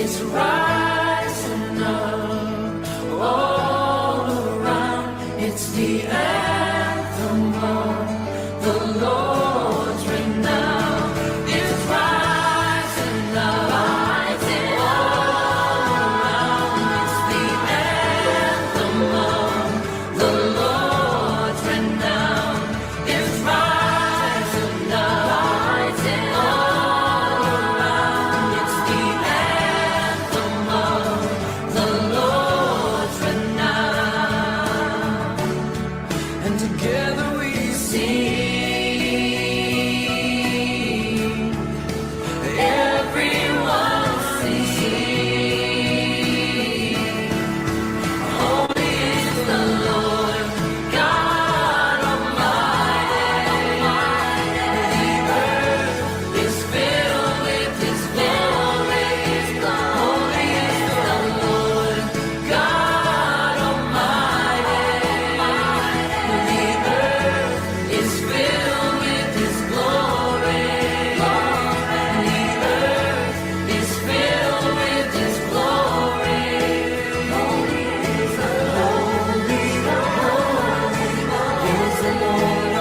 is rising up all around. It's the anthem of the Lord's renown. It's rising up all around. It's the anthem of the Lord's renown. It's rising up all around. It's the anthem of the Lord's renown. And together we sing. Everyone sing. Holy is the Lord God Almighty. The earth is filled with His glory. Holy is the Lord God Almighty. The earth is filled with His glory. The earth is filled with His glory. Holy is the Lord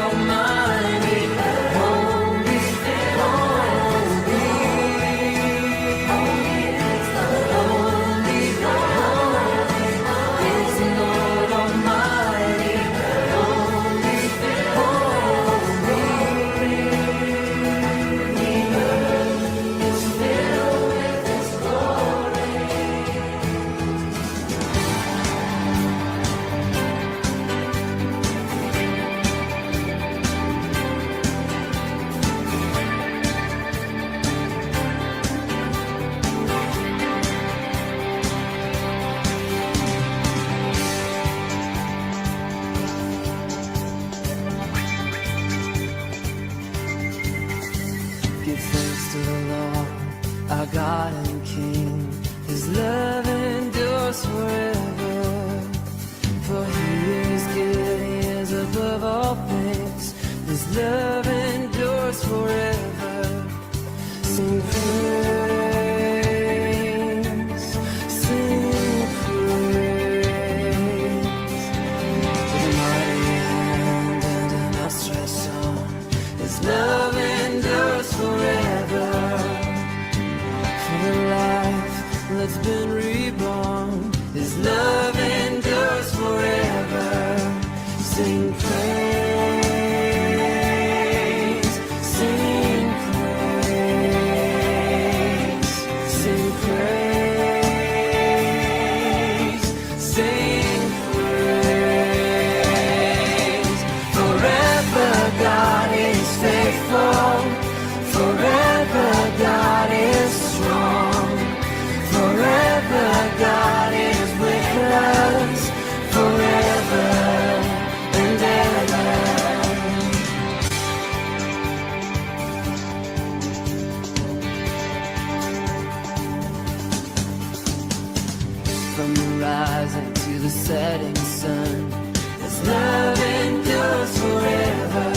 Almighty. Holy is the Lord Almighty. Give thanks to the Lord, our God and King. His love endures forever. For He is good, He is above all things. His love endures forever. Sing praise, sing praise. With a mighty hand and an outstretched arm, His love endures forever. For the life that's been reborn, His love endures forever. Sing praise, sing praise, sing praise, sing praise. Forever God is faithful. Forever God is strong. Forever God is with us. Forever and ever. From the rising to the setting sun, His love endures forever.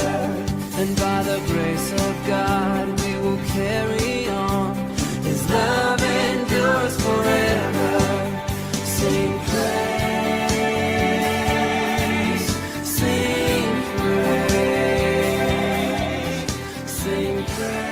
And by the grace of God we will carry on. His love endures forever. Sing praise, sing praise, sing praise.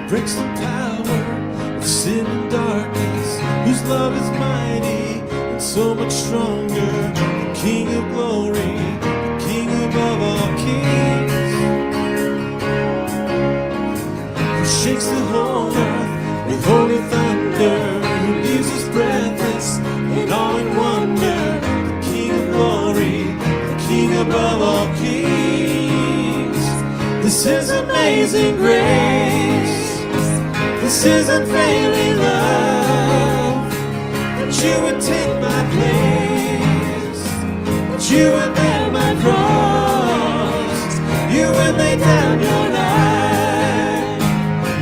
Breaks the power of sin and darkness, whose love is mighty and so much stronger. The King of glory, the King above all kings, who shakes the whole earth with holy thunder, who leaves us breathless and all in wonder. The King of glory, the King above all kings. This is amazing grace. This is unfailing love, that you would take my place. You would bear my cross. You would lay down your life.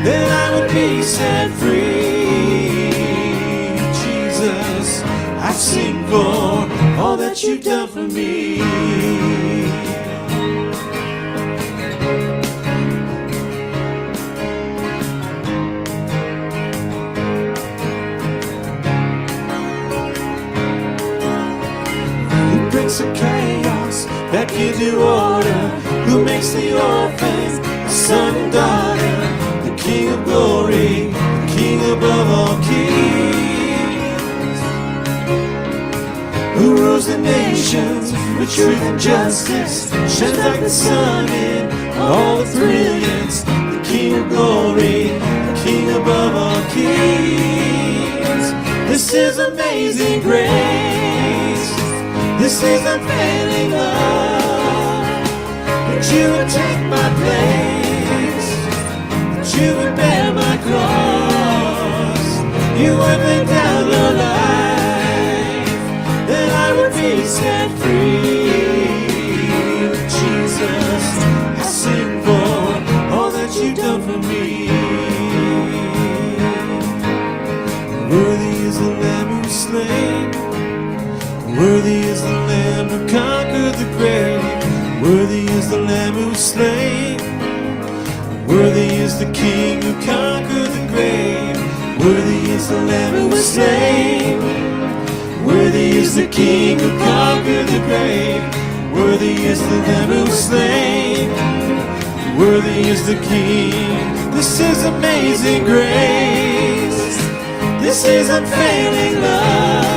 Then I would be set free. Jesus, I sing for all that you've done for me. The chaos that gives you order, who makes the orphans a son and daughter, the King of glory, the King above all kings, who rules the nations with truth and justice, shines like the sun in all its brilliance, the King of glory, the King above all kings. This is amazing grace. This is unfailing love, that you would take my place, that you would bear my cross, you would lay down your life, that I would be set free. Jesus, I sing for all that you've done for me. Worthy is the Lamb who was slain. Worthy is the Lamb who conquered the grave. Worthy is the Lamb who was slain. Worthy is the King who conquered the grave. Worthy is the Lamb who was slain. Worthy is the King who conquered the grave. Worthy is the Lamb who was slain. Worthy is the King. This is amazing grace. This is unfailing love,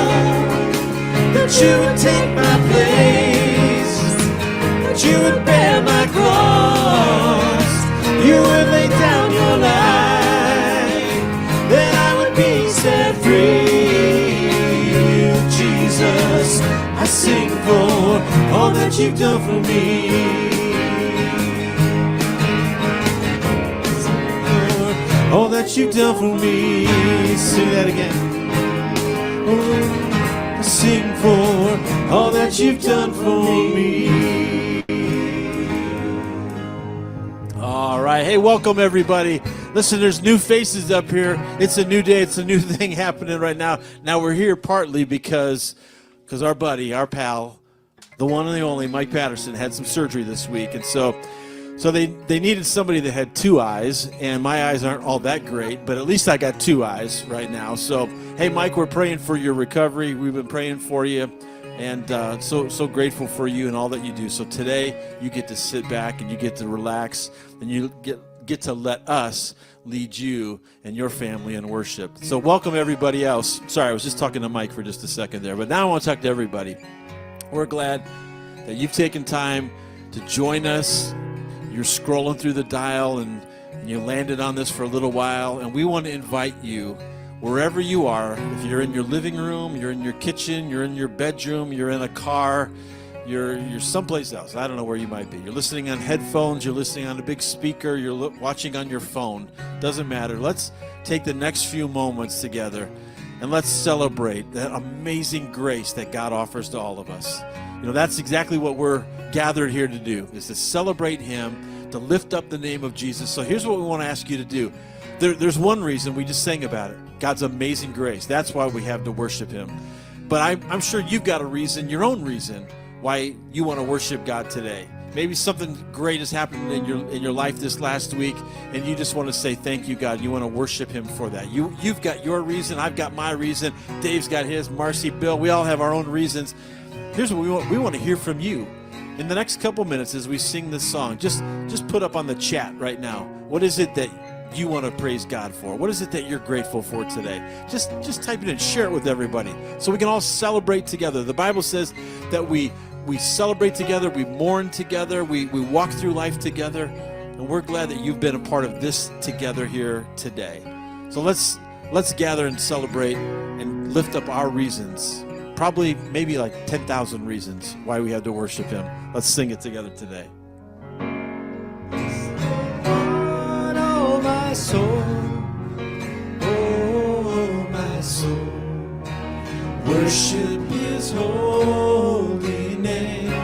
that you would take my place, that you would bear my cross, you would lay down your life, that I would be set free. Jesus, I sing for all that you've done for me. All that you've done for me. Sing that again. Sing for all that you've done for me. All right. Hey, welcome everybody. Listen, there's new faces up here. It's a new day. It's a new thing happening right now. Now we're here partly because our buddy, our pal, the one and the only Mike Patterson had some surgery this week. And so they needed somebody that had two eyes, and my eyes aren't all that great, but at least I got two eyes right now. So, hey, Mike, we're praying for your recovery. We've been praying for you, and so grateful for you and all that you do. So today you get to sit back and you get to relax, and you get to let us lead you and your family in worship. So welcome everybody else. Sorry, I was just talking to Mike for just a second there, but now I want to talk to everybody. We're glad that you've taken time to join us. You're scrolling through the dial and you landed on this for a little while, and we want to invite you wherever you are. If you're in your living room, you're in your kitchen, you're in your bedroom, you're in a car, you're someplace else. I don't know where you might be. You're listening on headphones, you're listening on a big speaker, you're watching on your phone. Doesn't matter. Let's take the next few moments together and let's celebrate that amazing grace that God offers to all of us. You know, that's exactly what we're gathered here to do, is to celebrate him, to lift up the name of Jesus. So here's what we want to ask you to do. There's one reason, we just sang about it, God's amazing grace. That's why we have to worship him. But I'm sure you've got a reason, your own reason, why you want to worship God today. Maybe something great has happened in your life this last week, and you just want to say thank you, God. You want to worship him for that. You've got your reason. I've got my reason. Dave's got his. Marcy, Bill, we all have our own reasons. Here's what we want. We want to hear from you. In the next couple minutes as we sing this song, just put up on the chat right now, what is it that you want to praise God for? What is it that you're grateful for today? Just type it in, share it with everybody so we can all celebrate together. The Bible says that we celebrate together, we mourn together, we walk through life together, and we're glad that you've been a part of this together here today. So let's gather and celebrate and lift up our reasons. Probably maybe like 10,000 reasons why we have to worship him. Let's sing it together today. Oh, my soul, oh, my soul, worship his holy name.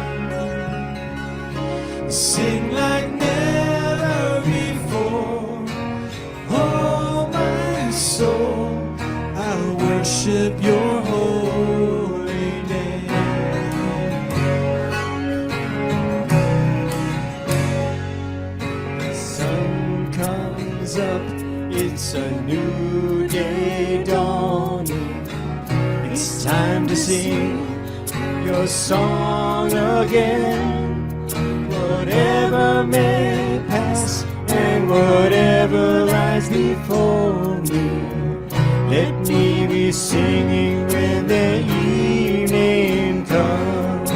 worship your holy name. The sun comes up, it's a new day dawning. It's time to sing your song again. Whatever may pass and whatever lies before me, let me be singing when the evening comes.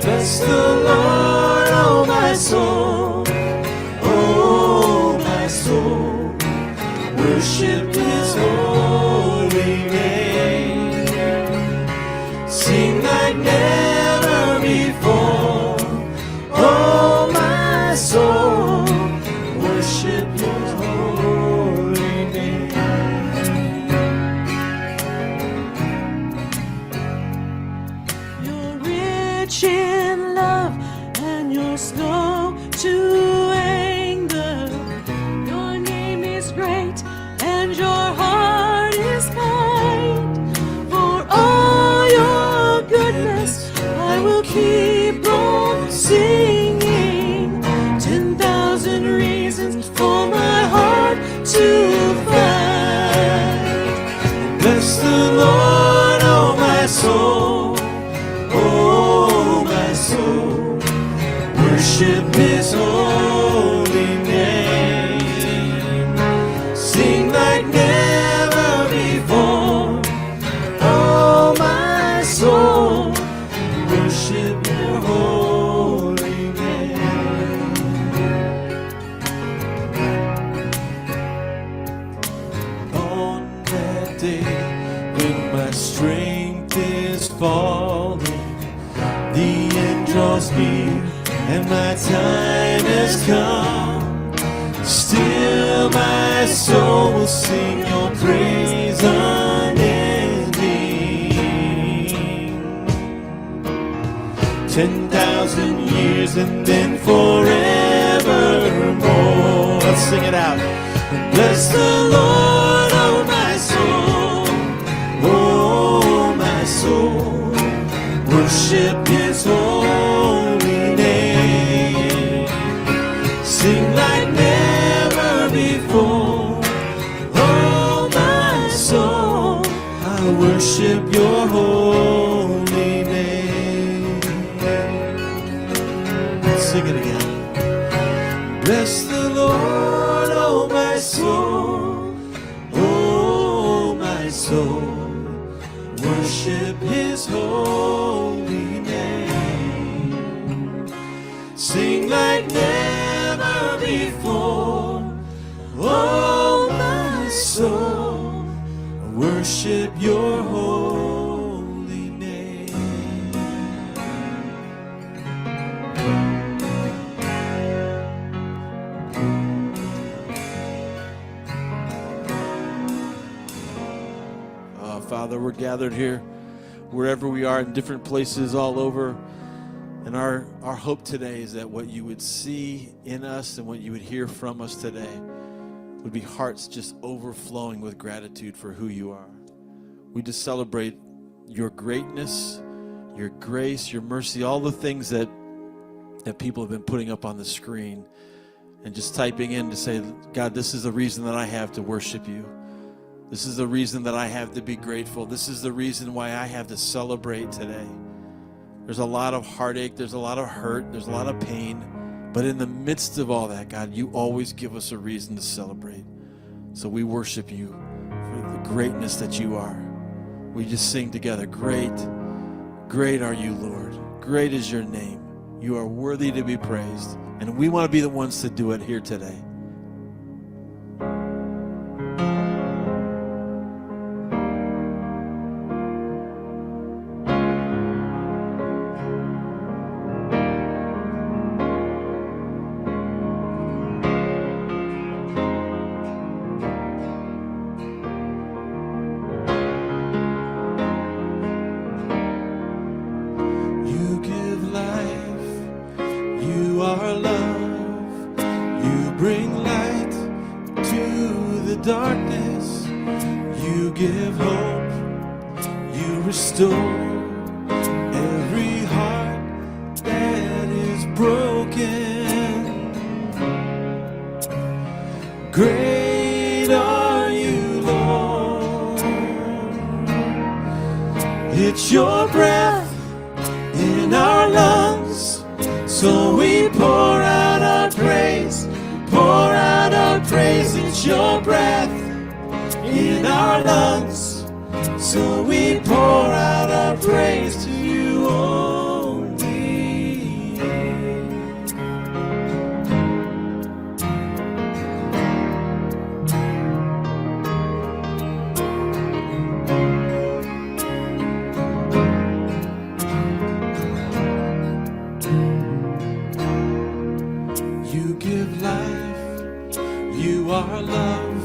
Bless the Lord, oh my soul, oh my soul, worship his holy name. Sing like never before, oh my soul, worship his holy name. You're rich in love and you're slow to anger. Your name is great and your heart is kind. For all your goodness, I will keep on singing. 10,000 reasons for my heart to find. Bless the Lord, oh my soul, oh my soul, worship his holy name. Sing like never before, oh my soul, worship your holy name. On that day when my strength is falling, the end draws near and my time has come. Still my soul will sing your praise unending. 10,000 years and then forevermore. Let's sing it out. Bless the Lord, oh my soul, oh my soul, worship his holy name. Sing like never before, oh my soul, I worship your holy name. Sing it again. Bless the Lord, oh my soul, oh my soul, worship his holy name. Sing like never before, oh my soul, worship your holy name. Father, we're gathered here wherever we are in different places all over. And our hope today is that what you would see in us and what you would hear from us today would be hearts just overflowing with gratitude for who you are. We just celebrate your greatness, your grace, your mercy, all the things that people have been putting up on the screen and just typing in to say, God, this is the reason that I have to worship you. This is the reason that I have to be grateful. This is the reason why I have to celebrate today. There's a lot of heartache. There's a lot of hurt. There's a lot of pain. But in the midst of all that, God, you always give us a reason to celebrate. So we worship you for the greatness that you are. We just sing together, great, great are you, Lord. Great is your name. You are worthy to be praised. And we want to be the ones to do it here today. Darkness, you give hope. You restore every heart that is broken. Great are you, Lord. It's your breath in our lungs, so we pour out our praise, pour out our praise. It's your breath in our lungs, so we pour out our praise to you only. You give life, you are love,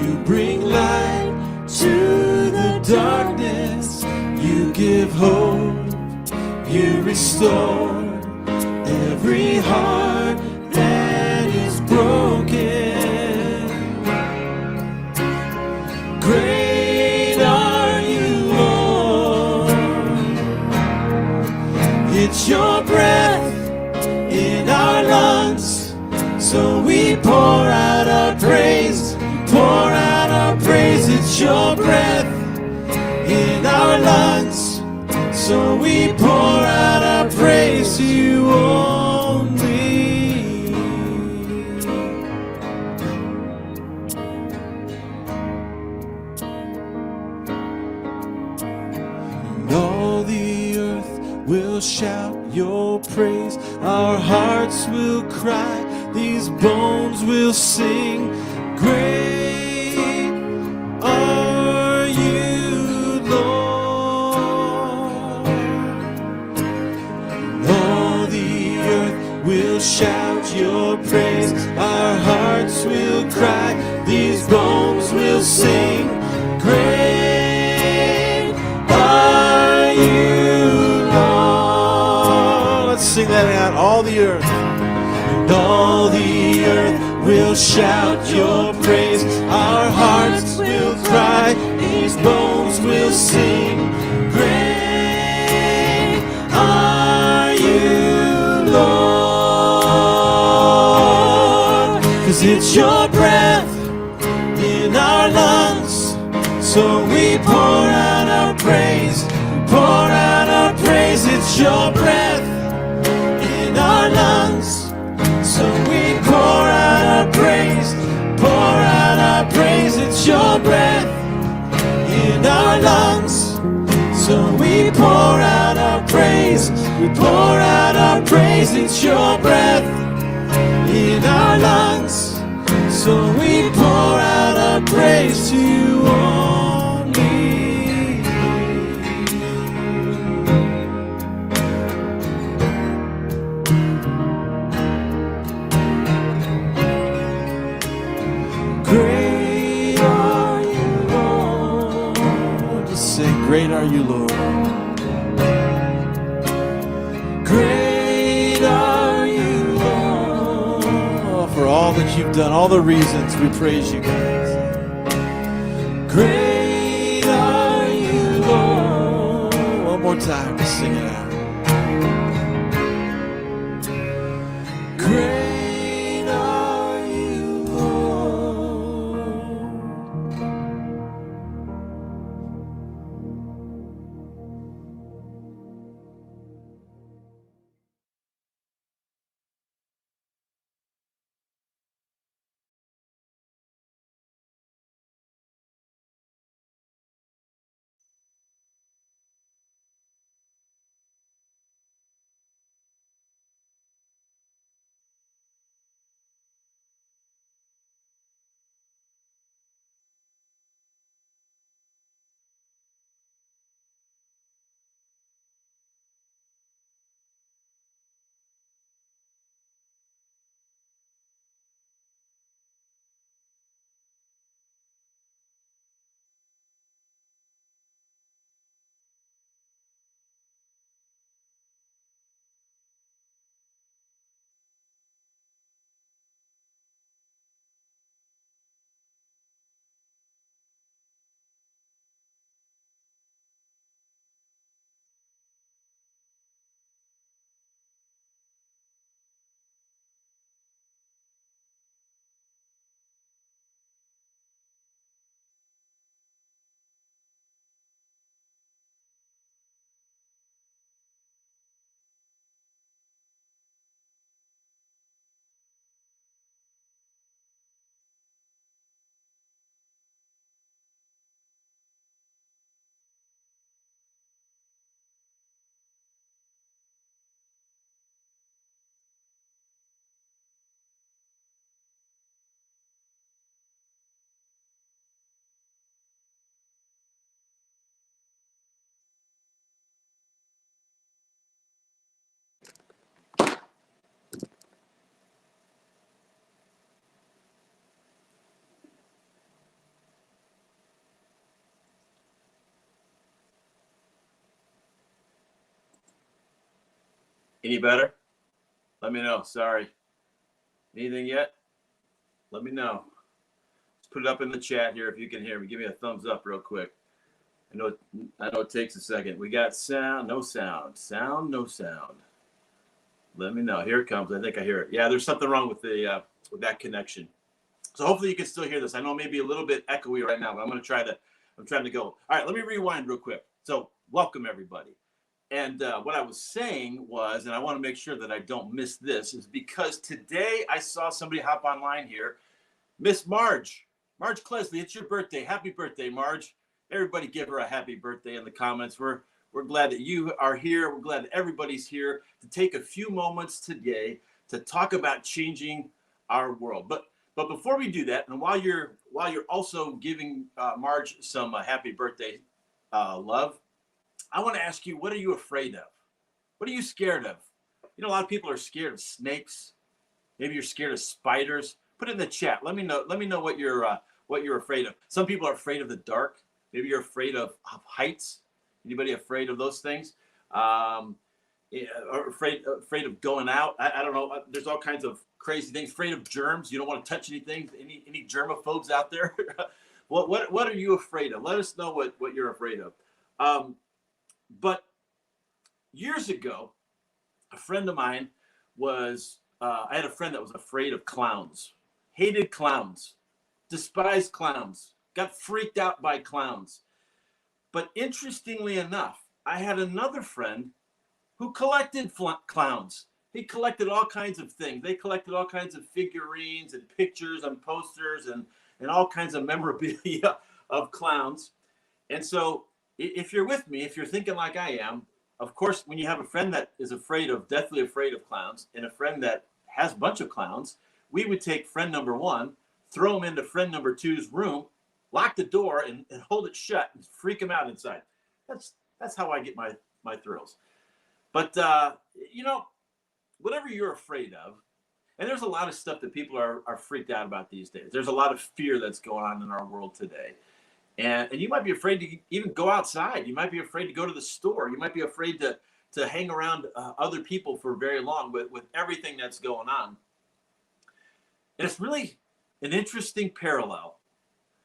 you bring light to the darkness. You give hope, you restore every heart that is broken. Great are you, Lord. It's your breath in our lungs, so we pour out our praise, pour out our praise. It's your breath in our lungs, so we pour out our praise to you only. And all the earth will shout your praise. Our hearts will cry, these bones will sing. Great are you, Lord. And all the earth will shout your praise. Our hearts will cry, these bones will sing. Great are you, Lord. Let's sing that out, all the earth. And all the earth will shout your praise. Our hearts will cry, these bones will sing. Great are you, Lord. 'Cause it's your breath in our lungs, so we pour out our praise, pour out our praise. It's your breath in our lungs, so we pour out our praise, pour out our praise. It's your breath in our lungs, so we pour out our praise, we pour out our praise. It's your breath in our lungs, so we pour out our praise to you only. Great are you, Lord. Just say, great are you, Lord. Great are you, Lord. Oh, for all that you've done, all the reasons we praise you, guys. Great are you, Lord. One more time, just sing it out. Great. Any better? Let me know. Sorry. Anything yet? Let me know. Just put it up in the chat here if you can hear me. Give me a thumbs up real quick. I know it takes a second. We got sound, no sound. Sound, no sound. Let me know. Here it comes. I think I hear it. Yeah, there's something wrong with the with that connection. So hopefully you can still hear this. I know maybe a little bit echoey right now, but I'm trying to go. All right, let me rewind real quick. So welcome everybody. And what I was saying was, and I want to make sure that I don't miss this, is because today I saw somebody hop online here. Miss Marge Klesley, it's your birthday. Happy birthday, Marge. Everybody give her a happy birthday in the comments. We're glad that you are here. We're glad that everybody's here to take a few moments today to talk about changing our world. But before we do that, and while you're also giving Marge some happy birthday love, I want to ask you, what are you afraid of? What are you scared of? You know, a lot of people are scared of snakes. Maybe you're scared of spiders. Put it in the chat. Let me know what you're afraid of. Some people are afraid of the dark. Maybe you're afraid of heights. Anybody afraid of those things? Or afraid of going out. I don't know. There's all kinds of crazy things. Afraid of germs. You don't want to touch anything. Any germaphobes out there? What are you afraid of? Let us know what you're afraid of. But years ago, a friend of mine I had a friend that was afraid of clowns, hated clowns, despised clowns, got freaked out by clowns. But interestingly enough, I had another friend who collected clowns. He collected all kinds of things. They collected all kinds of figurines and pictures and posters and all kinds of memorabilia of clowns. And so if you're with me, if you're thinking like I am, of course, when you have a friend that is deathly afraid of clowns, and a friend that has a bunch of clowns, we would take friend number one, throw him into friend number two's room, lock the door and hold it shut and freak him out inside. That's how I get my thrills. But, whatever you're afraid of, and there's a lot of stuff that people are freaked out about these days. There's a lot of fear that's going on in our world today. And you might be afraid to even go outside. You might be afraid to go to the store. You might be afraid to hang around other people for very long with everything that's going on. And it's really an interesting parallel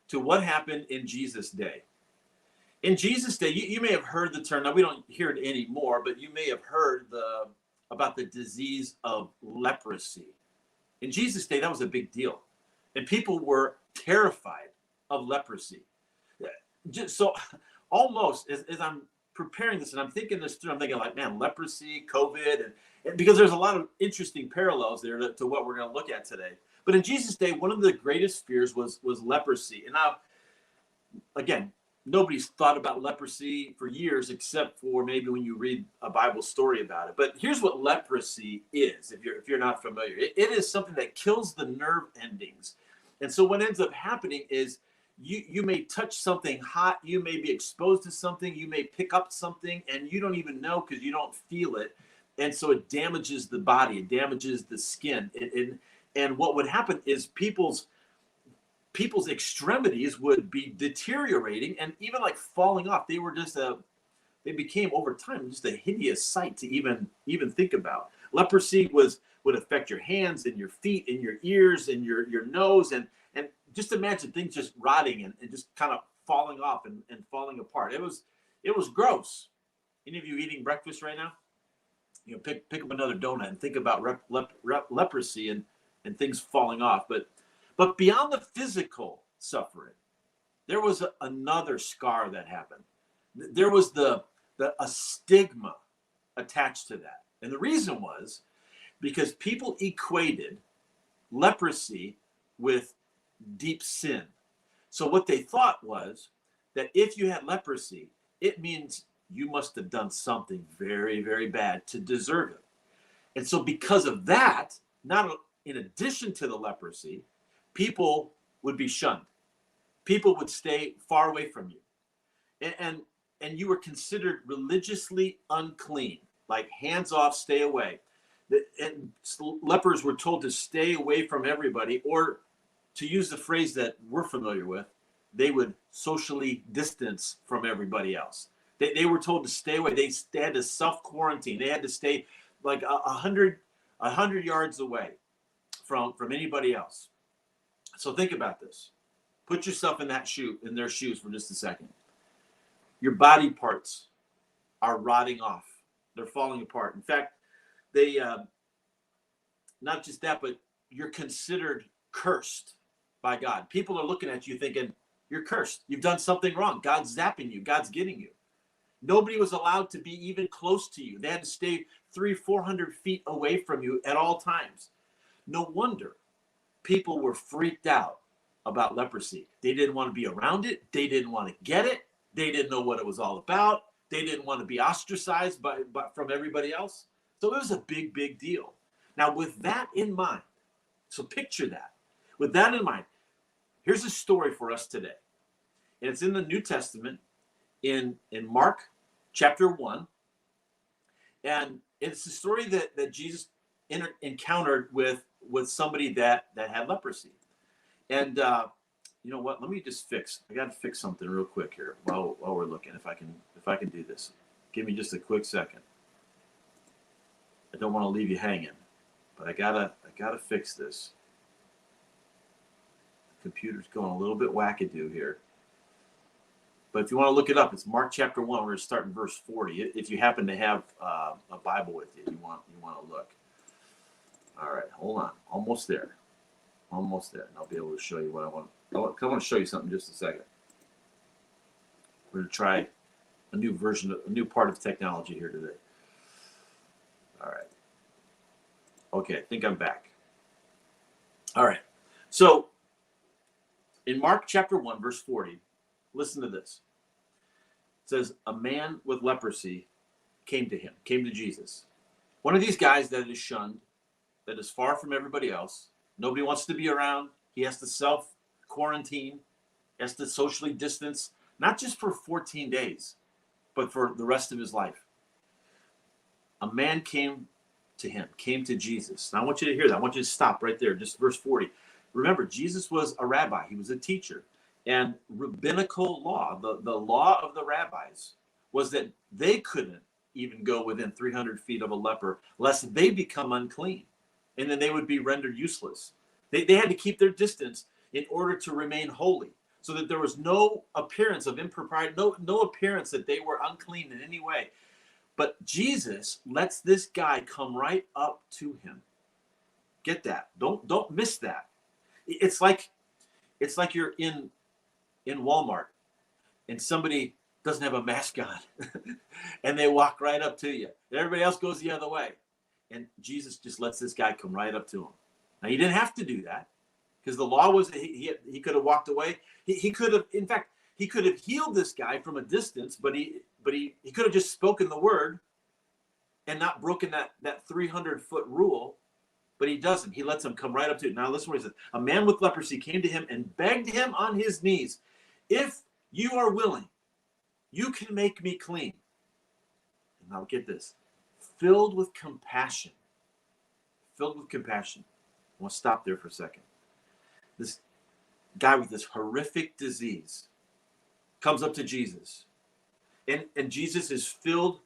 to what happened in Jesus' day. In Jesus' day, you may have heard the term. Now, we don't hear it anymore, but you may have heard about the disease of leprosy. In Jesus' day, that was a big deal. And people were terrified of leprosy. So almost as I'm preparing this and I'm thinking this through, I'm thinking like, man, leprosy, COVID, and because there's a lot of interesting parallels there to what we're going to look at today. But in Jesus' day, one of the greatest fears was leprosy. And now, again, nobody's thought about leprosy for years, except for maybe when you read a Bible story about it. But here's what leprosy is, if you're not familiar. It is something that kills the nerve endings. And so what ends up happening is you may touch something hot, you may be exposed to something, you may pick up something, and you don't even know because you don't feel it. And so it damages the body, it damages the skin. And what would happen is people's extremities would be deteriorating and even like falling off. They were just they became over time just a hideous sight to even think about. Leprosy would affect your hands and your feet and your ears and your nose, and just imagine things just rotting and just kind of falling off and falling apart. It was gross. Any of you eating breakfast right now? Pick up another donut and think about leprosy and things falling off. But beyond the physical suffering, there was another scar that happened. There was a stigma attached to that. And the reason was because people equated leprosy with deep sin. So what they thought was that if you had leprosy, it means you must have done something very, very bad to deserve it. And so because of that, not in addition to the leprosy, people would be shunned. People would stay far away from you. And you were considered religiously unclean, like hands off, stay away. And lepers were told to stay away from everybody, or to use the phrase that we're familiar with, they would socially distance from everybody else. They were told to stay away. They had to self-quarantine. They had to stay like 100 yards away from anybody else. So think about this. Put yourself in their shoes for just a second. Your body parts are rotting off. They're falling apart. In fact, they not just that, but you're considered cursed by God. People are looking at you thinking, you're cursed. You've done something wrong. God's zapping you. God's getting you. Nobody was allowed to be even close to you. They had to stay 300-400 feet away from you at all times. No wonder people were freaked out about leprosy. They didn't want to be around it. They didn't want to get it. They didn't know what it was all about. They didn't want to be ostracized from everybody else. So it was a big, big deal. Now, with that in mind, so picture that. With that in mind, here's a story for us today. And it's in the New Testament, in Mark chapter 1. And it's a story that Jesus encountered with somebody that had leprosy. And you know what? Let me just I got to fix something real quick here while we're looking. If I can do this, give me just a quick second. I don't want to leave you hanging, but I gotta fix this. The computer's going a little bit wackadoo here. But if you want to look it up, it's Mark chapter 1. We're going to start in verse 40. If you happen to have a Bible with you, you want to look. All right, hold on. Almost there. And I'll be able to show you what I want. I want to show you something in just a second. We're going to try a new part of technology here today. All right. Okay, I think I'm back. All right. So in Mark chapter 1, verse 40, listen to this. It says, a man with leprosy came to Jesus. One of these guys that is shunned, that is far from everybody else. Nobody wants to be around. He has to self-quarantine. He has to socially distance, not just for 14 days, but for the rest of his life. A man came to Jesus. Now I want you to hear that. I want you to stop right there, just verse 40. Remember, Jesus was a rabbi. He was a teacher. And rabbinical law, the law of the rabbis, was that they couldn't even go within 300 feet of a leper lest they become unclean. And then they would be rendered useless. They had to keep their distance in order to remain holy, so that there was no appearance of impropriety, no appearance that they were unclean in any way. But Jesus lets this guy come right up to him. Get that. Don't miss that. It's like you're in Walmart and somebody doesn't have a mask on and they walk right up to you. And everybody else goes the other way. And Jesus just lets this guy come right up to him. Now, he didn't have to do that because the law was that he could have walked away. He could have, in fact, he could have healed this guy from a distance, but he could have just spoken the word and not broken that 300-foot rule. But he doesn't. He lets him come right up to it. Now, listen what he says. A man with leprosy came to him and begged him on his knees, if you are willing, you can make me clean. And now get this. Filled with compassion. I want to stop there for a second. This guy with this horrific disease comes up to Jesus. And Jesus is filled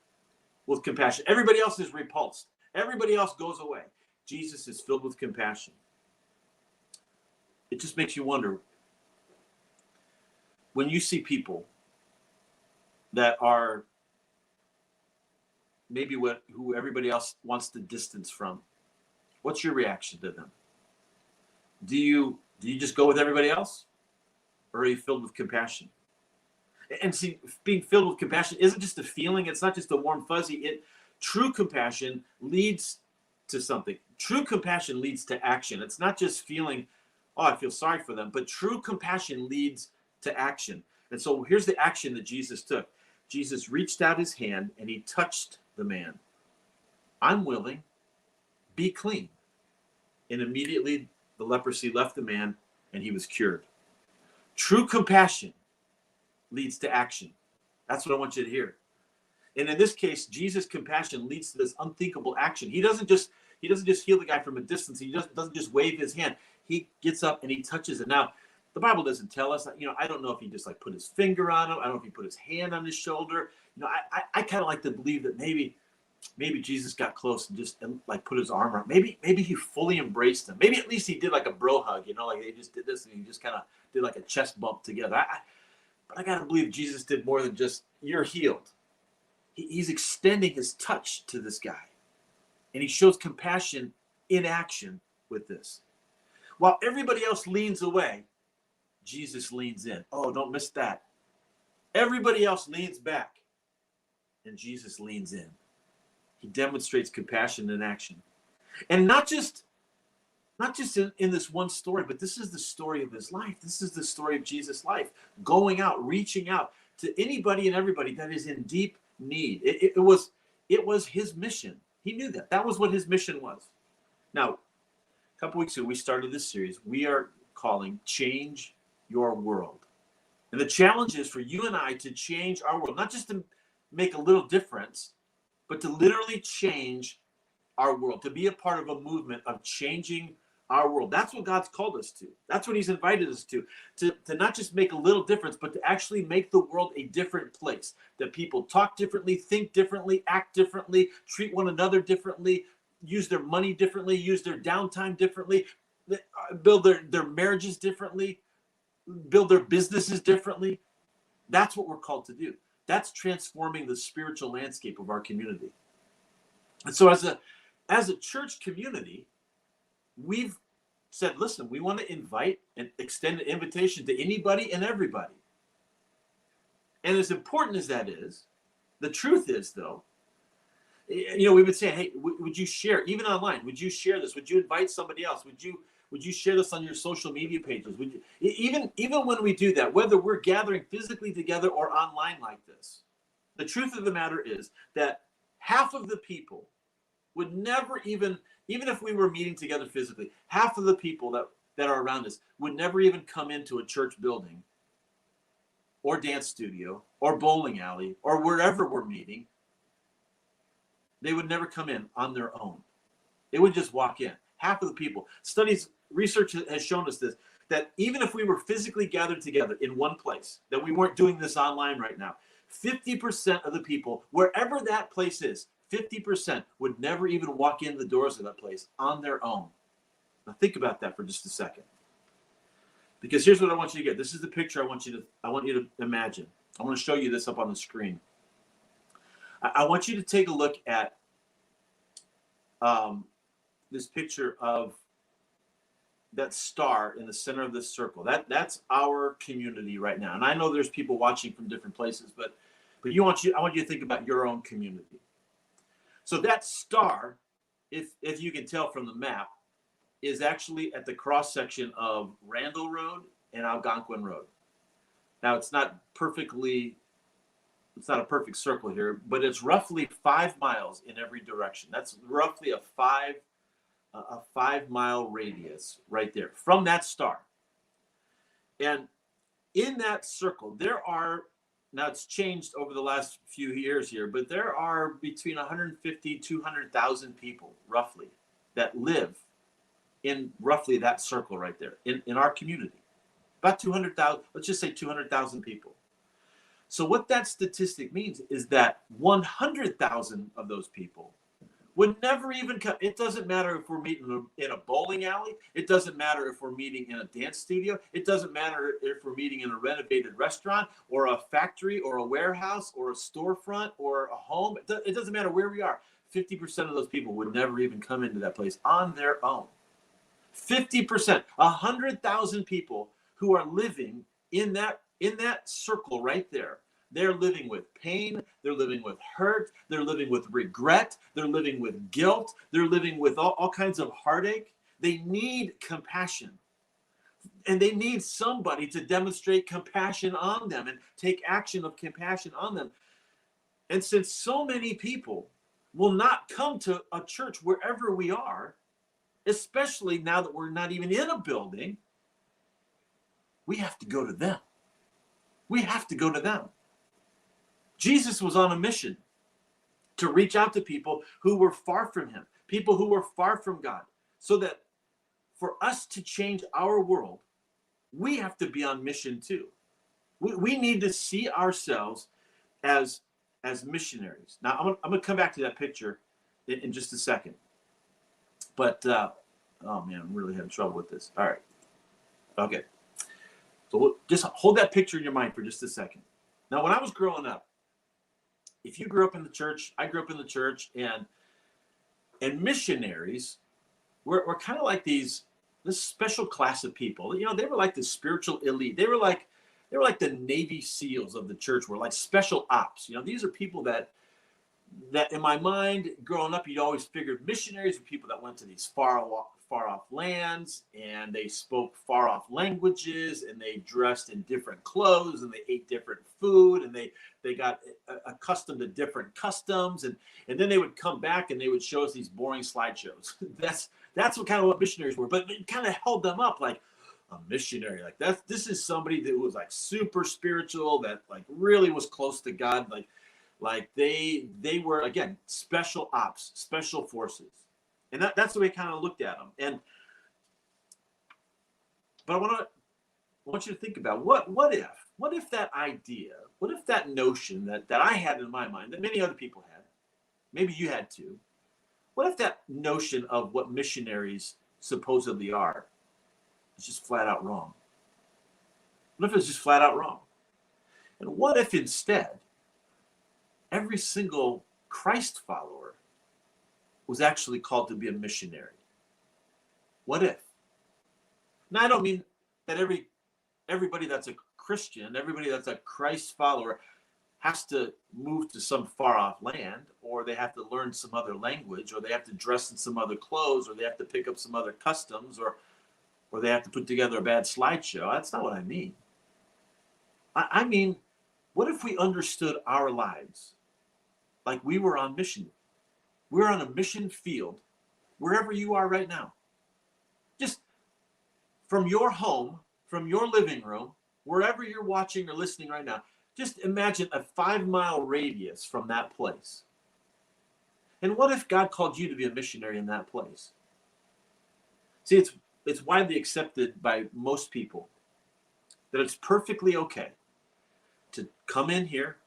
with compassion. Everybody else is repulsed. Everybody else goes away. Jesus is filled with compassion. It just makes you wonder, when you see people that are maybe who everybody else wants to distance from, what's your reaction to them? Do you just go with everybody else, or are you filled with compassion? And see, being filled with compassion isn't just a feeling. It's not just a warm fuzzy. True compassion leads to something. True compassion leads to action. It's not just feeling, oh, I feel sorry for them, but true compassion leads to action. And so here's the action that Jesus took. Jesus reached out his hand and he touched the man. I'm willing, be clean. And immediately the leprosy left the man and he was cured. True compassion leads to action. That's what I want you to hear. And in this case, Jesus' compassion leads to this unthinkable action. He doesn't just heal the guy from a distance. He doesn't just wave his hand. He gets up and he touches it. Now, the Bible doesn't tell us. I don't know if he just like put his finger on him. I don't know if he put his hand on his shoulder. I kind of like to believe that maybe maybe Jesus got close and just like put his arm around. Maybe he fully embraced him. Maybe at least he did like a bro hug, like they just did this and he just kind of did like a chest bump together. But I gotta believe Jesus did more than just you're healed. He's extending his touch to this guy, and he shows compassion in action with this. While everybody else leans away, Jesus leans in. Oh, don't miss that. Everybody else leans back, and Jesus leans in. He demonstrates compassion in action. And not just in this one story, but this is the story of his life. This is the story of Jesus' life, going out, reaching out to anybody and everybody that is in deep need. It was his mission. He knew that. That was what his mission was. Now, a couple weeks ago, we started this series we are calling Change Your World. And the challenge is for you and I to change our world, not just to make a little difference, but to literally change our world, to be a part of a movement of changing our world. That's what God's called us to. That's what he's invited us to not just make a little difference, but to actually make the world a different place, that people talk differently, think differently, act differently, treat one another differently, use their money differently, use their downtime differently, build their marriages differently, build their businesses differently. That's what we're called to do. That's transforming the spiritual landscape of our community. And so as a church community, we've said, listen, we want to invite and extend an invitation to anybody and everybody. And as important as that is, the truth is, though, we've been saying, hey, would you share, even online, would you share this? Would you invite somebody else? Would you share this on your social media pages? Would you, even when we do that, whether we're gathering physically together or online like this, the truth of the matter is that half of the people would never even if we were meeting together physically, half of the people that are around us would never even come into a church building or dance studio or bowling alley or wherever we're meeting. They would never come in on their own. They would just walk in. Half of the people. Research has shown us this, that even if we were physically gathered together in one place, that we weren't doing this online right now, 50% of the people, wherever that place is, 50% would never even walk in the doors of that place on their own. Now think about that for just a second. Because here's what I want you to get. This is the picture I want you to imagine. I want to show you this up on the screen. I want you to take a look at this picture of that star in the center of this circle. That's our community right now. And I know there's people watching from different places, but I want you to think about your own community. So that star, if you can tell from the map, is actually at the cross section of Randall Road and Algonquin Road. Now it's not a perfect circle here, but it's roughly 5 miles in every direction. That's roughly a 5 mile radius right there from that star. And in that circle, now it's changed over the last few years here, but there are between 150, 200,000 people roughly that live in roughly that circle right there in our community. About 200,000, let's just say 200,000 people. So what that statistic means is that 100,000 of those people would never even come. It doesn't matter if we're meeting in a bowling alley. It doesn't matter if we're meeting in a dance studio. It doesn't matter if we're meeting in a renovated restaurant or a factory or a warehouse or a storefront or a home. It doesn't matter where we are. 50% of those people would never even come into that place on their own. 50%, 100,000 people who are living in that circle right there. They're living with pain. They're living with hurt. They're living with regret. They're living with guilt. They're living with all kinds of heartache. They need compassion. And they need somebody to demonstrate compassion on them and take action of compassion on them. And since so many people will not come to a church wherever we are, especially now that we're not even in a building, we have to go to them. We have to go to them. Jesus was on a mission to reach out to people who were far from him, people who were far from God, so that for us to change our world, we have to be on mission too. We need to see ourselves as as missionaries. Now, I'm going to come back to that picture in just a second. But, oh man, I'm really having trouble with this. All right. Okay. So just hold that picture in your mind for just a second. Now, when I was growing up, if you grew up in the church, I grew up in the church, and missionaries were kind of like this special class of people. You know, they were like the spiritual elite. They were like the Navy SEALs of the church, were like special ops. You know, these are people that in my mind, growing up, you'd always figured missionaries were people that went to these far off lands, and they spoke far off languages, and they dressed in different clothes, and they ate different food, and they got accustomed to different customs, and then they would come back and they would show us these boring slideshows. That's what missionaries were, but it kind of held them up like a missionary. Like this is somebody that was like super spiritual, that like really was close to God, like they were, again, special ops, special forces. And that's the way I kind of looked at them. But I want you to think about what if that idea, what if that notion that I had in my mind, that many other people had, maybe you had too, what if that notion of what missionaries supposedly are is just flat out wrong? What if it's just flat out wrong? And what if instead every single Christ follower was actually called to be a missionary? What if? Now, I don't mean that everybody that's a Christian, everybody that's a Christ follower has to move to some far off land, or they have to learn some other language, or they have to dress in some other clothes, or they have to pick up some other customs, or they have to put together a bad slideshow. That's not what I mean. I mean, what if we understood our lives like we were on mission? We're on a mission field, wherever you are right now. Just from your home, from your living room, wherever you're watching or listening right now, just imagine a 5-mile radius from that place. And what if God called you to be a missionary in that place? See, it's widely accepted by most people that it's perfectly okay to come in here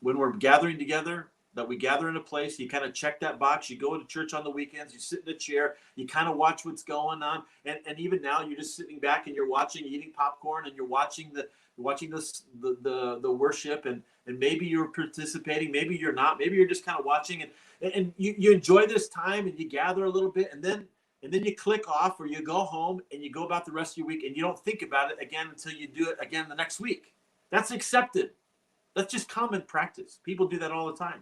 when we're gathering together, that we gather in a place, you kind of check that box, you go to church on the weekends, you sit in a chair, you kind of watch what's going on, and even now you're just sitting back and you're watching, eating popcorn, and you're watching the worship, and maybe you're participating, maybe you're not, maybe you're just kind of watching, and you enjoy this time, and you gather a little bit, and then you click off, or you go home and you go about the rest of your week, and you don't think about it again until you do it again the next week. That's accepted. That's just common practice. People do that all the time,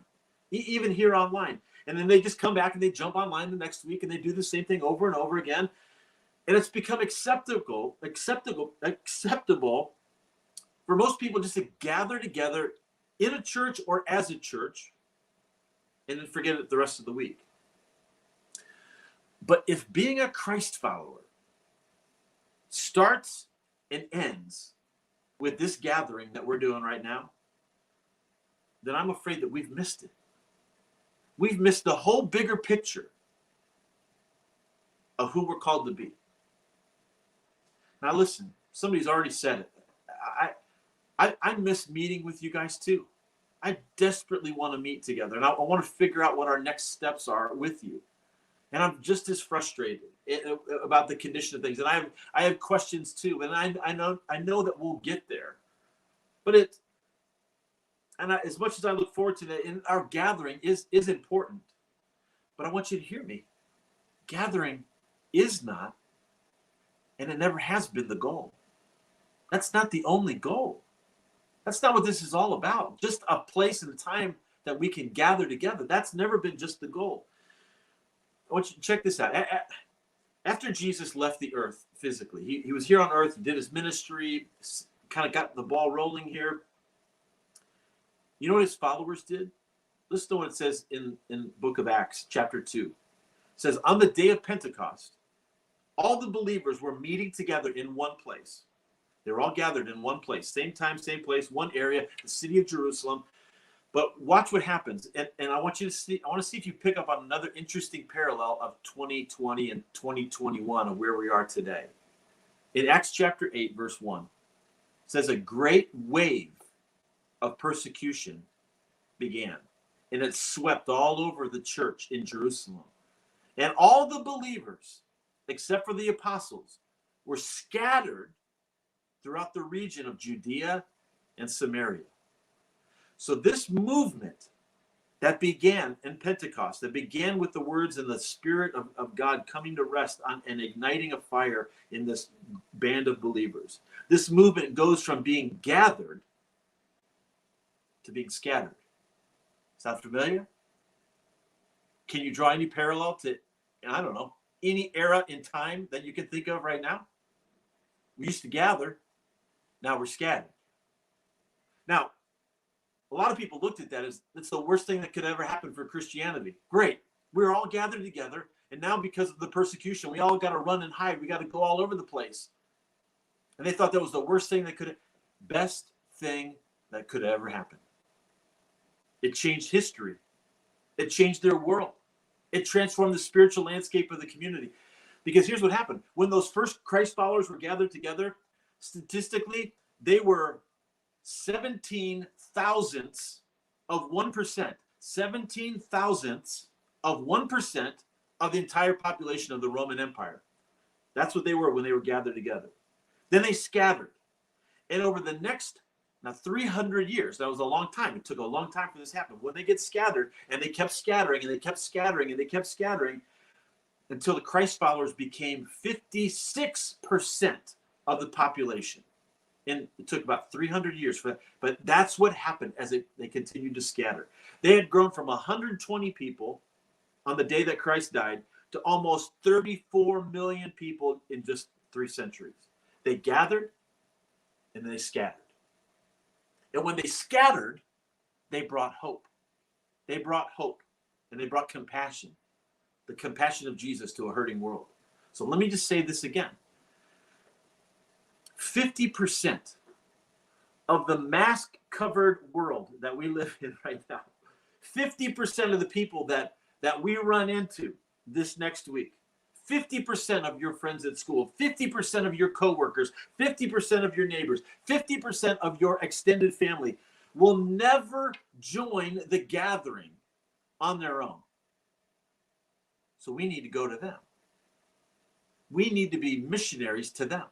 even here online. And then they just come back and they jump online the next week and they do the same thing over and over again. And it's become acceptable for most people just to gather together in a church or as a church and then forget it the rest of the week. But if being a Christ follower starts and ends with this gathering that we're doing right now, then I'm afraid that we've missed it. We've missed the whole bigger picture of who we're called to be. Now listen, somebody's already said it. I miss meeting with you guys too. I desperately want to meet together, and I want to figure out what our next steps are with you. And I'm just as frustrated about the condition of things. And I have questions too, and I know that we'll get there. But as much as I look forward to that, in our gathering is important. But I want you to hear me. Gathering is not, and it never has been, the goal. That's not the only goal. That's not what this is all about. Just a place and a time that we can gather together. That's never been just the goal. I want you to check this out. After Jesus left the earth physically, he was here on earth, he did his ministry, kind of got the ball rolling here. You know what his followers did? Listen to what it says in book of Acts, chapter 2. It says, on the day of Pentecost, all the believers were meeting together in one place. They were all gathered in one place, same time, same place, one area, the city of Jerusalem. But watch what happens. And I want to see if you pick up on another interesting parallel of 2020 and 2021 of where we are today. In Acts chapter 8, verse 1, it says, a great wave of persecution began, and it swept all over the church in Jerusalem. And all the believers, except for the apostles, were scattered throughout the region of Judea and Samaria. So this movement that began in Pentecost, that began with the words and the Spirit of God coming to rest on and igniting a fire in this band of believers. This movement goes from being gathered to being scattered. Sound familiar? Can you draw any parallel to, I don't know, any era in time that you can think of right now? We used to gather, now we're scattered. Now, a lot of people looked at that as it's the worst thing that could ever happen for Christianity. Great. We're all gathered together, and now because of the persecution, we all got to run and hide. We got to go all over the place. And they thought that was the worst thing that best thing that could ever happen. It changed history. It changed their world. It transformed the spiritual landscape of the community. Because here's what happened. When those first Christ followers were gathered together, statistically, they were 17 thousandths of 1%. 17 thousandths of 1% of the entire population of the Roman Empire. That's what they were when they were gathered together. Then they scattered. And over the next, now 300 years, that was a long time. It took a long time for this to happen. When they get scattered, and they kept scattering, and they kept scattering, and they kept scattering, until the Christ followers became 56% of the population. And it took about 300 years for that. But that's what happened as they continued to scatter. They had grown from 120 people on the day that Christ died to almost 34 million people in just 3 centuries. They gathered and then they scattered. And when they scattered, they brought hope. They brought hope and they brought compassion. The compassion of Jesus to a hurting world. So let me just say this again. 50% of the mask-covered world that we live in right now, 50% of the people that we run into this next week, 50% of your friends at school, 50% of your coworkers, 50% of your neighbors, 50% of your extended family will never join the gathering on their own. So we need to go to them. We need to be missionaries to them.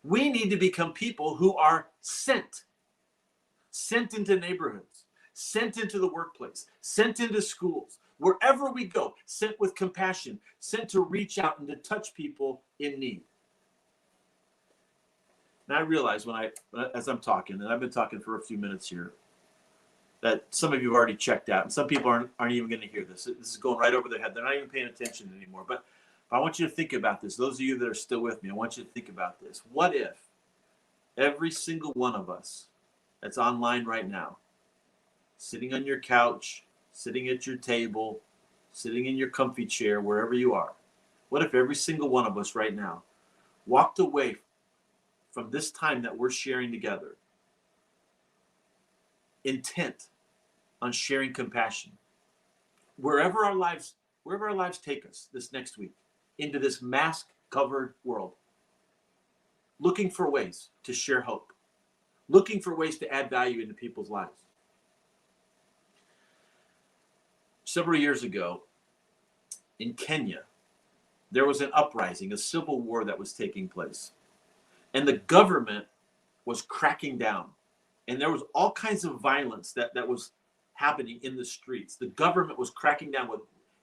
We need to become people who are sent into neighborhoods, sent into the workplace, sent into schools, wherever we go, sent with compassion, sent to reach out and to touch people in need. And I realize as I'm talking, and I've been talking for a few minutes here, that some of you have already checked out, and some people aren't even going to hear this. This is going right over their head. They're not even paying attention anymore. But I want you to think about this. Those of you that are still with me, I want you to think about this. What if every single one of us that's online right now, sitting on your couch, sitting at your table, sitting in your comfy chair, wherever you are, what if every single one of us right now walked away from this time that we're sharing together intent on sharing compassion wherever our lives take us this next week, into this mask-covered world, looking for ways to share hope, looking for ways to add value into people's lives. Several years ago in Kenya, there was an uprising, a civil war that was taking place, and the government was cracking down. And there was all kinds of violence that was happening in the streets. The government was cracking down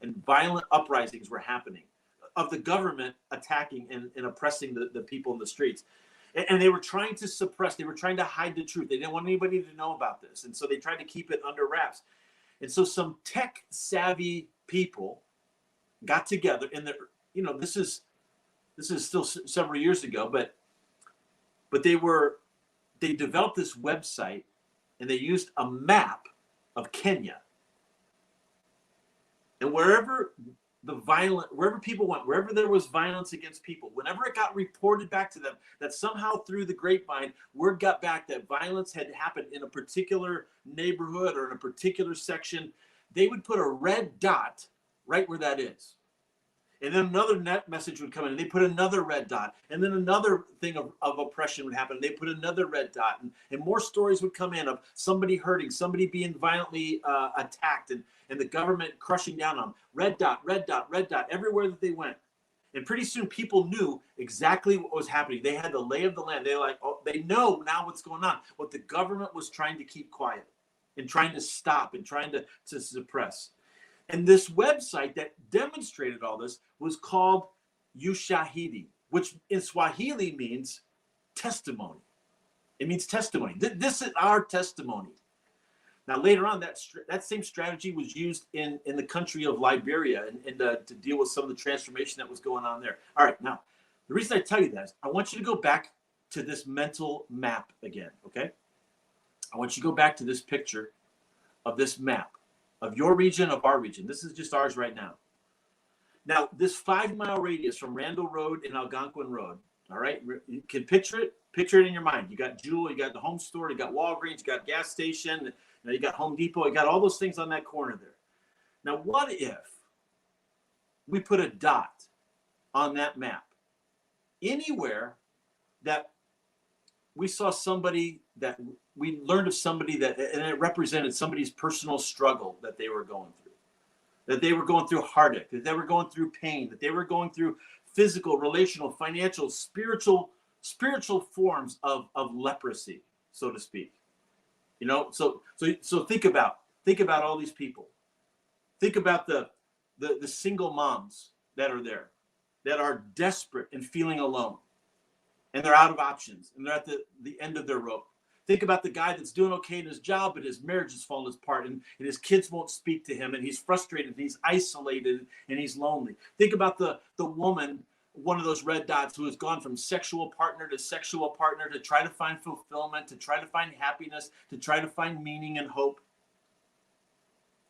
and violent uprisings were happening of the government attacking and oppressing the people in the streets. And they were trying to suppress, they were trying to hide the truth. They didn't want anybody to know about this. And so they tried to keep it under wraps. And so some tech savvy people got together, and this is still several years ago, but they developed this website, and they used a map of Kenya. And wherever people went, wherever there was violence against people, whenever it got reported back to them that somehow through the grapevine, word got back that violence had happened in a particular neighborhood or in a particular section, they would put a red dot right where that is. And then another net message would come in, and they put another red dot. And then another thing of oppression would happen. And they put another red dot. And more stories would come in of somebody hurting, somebody being violently attacked, and the government crushing down on them. Red dot, red dot, red dot, everywhere that they went. And pretty soon people knew exactly what was happening. They had the lay of the land. They were like, oh, they know now what's going on. What the government was trying to keep quiet and trying to stop and trying to suppress. And this website that demonstrated all this was called Ushahidi, which in Swahili means testimony. It means testimony. This is our testimony. Now, later on, that same strategy was used in the country of Liberia and to deal with some of the transformation that was going on there. All right, now, the reason I tell you that is I want you to go back to this mental map again, okay? I want you to go back to this picture of this map of your region, of our region. This is just ours right now. Now, this 5-mile radius from Randall Road and Algonquin Road, all right? You can picture it in your mind. You got Jewel, you got the home store, you got Walgreens, you got gas station, you got Home Depot, you got all those things on that corner there. Now, what if we put a dot on that map anywhere that we saw somebody, that we learned of somebody that, and it represented somebody's personal struggle that they were going through, that they were going through heartache, that they were going through pain, that they were going through physical, relational, financial, spiritual forms of leprosy, so to speak. You know, so think about all these people. Think about the single moms that are there, that are desperate and feeling alone, and they're out of options, and they're at the end of their rope. Think about the guy that's doing okay in his job, but his marriage has fallen apart, and his kids won't speak to him, and he's frustrated, and he's isolated, and he's lonely. Think about the woman, one of those red dots, who has gone from sexual partner to try to find fulfillment, to try to find happiness, to try to find meaning and hope.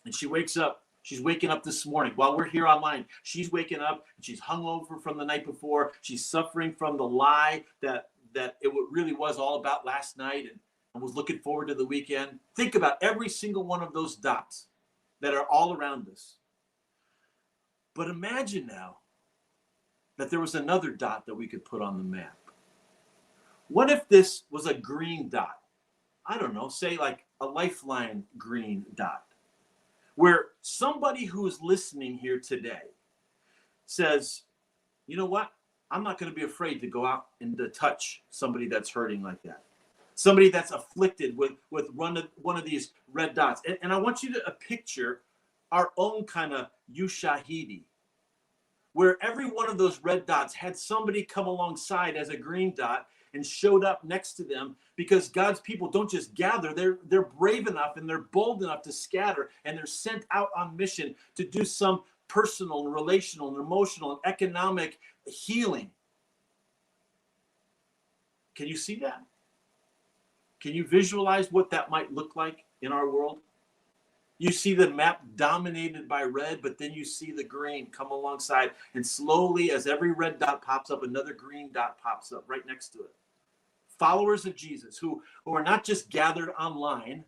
And she wakes up. She's waking up this morning while we're here online. She's waking up and she's hungover from the night before. She's suffering from the lie that it really was all about last night, and was looking forward to the weekend. Think about every single one of those dots that are all around us. But imagine now that there was another dot that we could put on the map. What if this was a green dot? I don't know, say like a Lifeline green dot, where somebody who is listening here today says, you know what? I'm not going to be afraid to go out and to touch somebody that's hurting like that. Somebody that's afflicted with one of these red dots. And I want you to picture our own kind of Ushahidi, where every one of those red dots had somebody come alongside as a green dot and showed up next to them, because God's people don't just gather, they're brave enough and they're bold enough to scatter, and they're sent out on mission to do some personal and relational and emotional and economic healing. Can you see that? Can you visualize what that might look like in our world? You see the map dominated by red, but then you see the green come alongside. And slowly, as every red dot pops up, another green dot pops up right next to it. Followers of Jesus who are not just gathered online,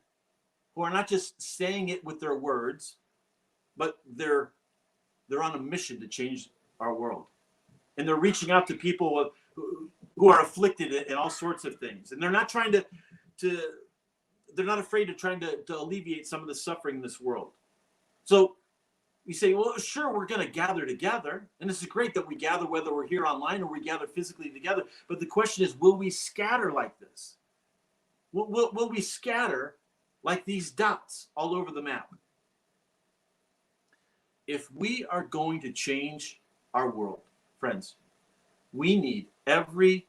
who are not just saying it with their words, but they're on a mission to change our world. And they're reaching out to people who are afflicted in all sorts of things. And they're not trying to they're not afraid of trying to alleviate some of the suffering in this world. So we say, well, sure, we're going to gather together. And this is great that we gather, whether we're here online or we gather physically together. But the question is, will we scatter like this? Will we scatter like these dots all over the map? If we are going to change our world, friends, we need every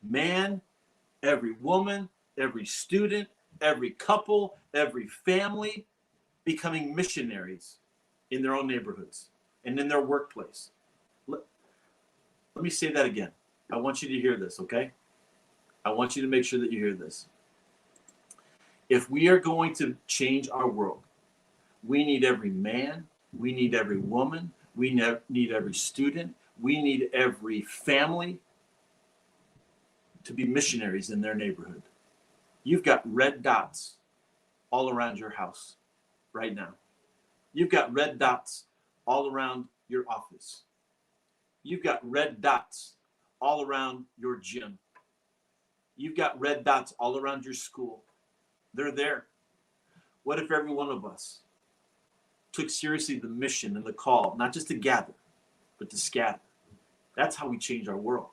man, every woman, every student, every couple, every family becoming missionaries in their own neighborhoods and in their workplace. Let me say that again. I want you to hear this, okay? I want you to make sure that you hear this. If we are going to change our world, we need every man, we need every woman, we need every student, we need every family to be missionaries in their neighborhood. You've got red dots all around your house right now. You've got red dots all around your office. You've got red dots all around your gym. You've got red dots all around your school. They're there. What if every one of us took seriously the mission and the call, not just to gather, but to scatter? That's how we change our world.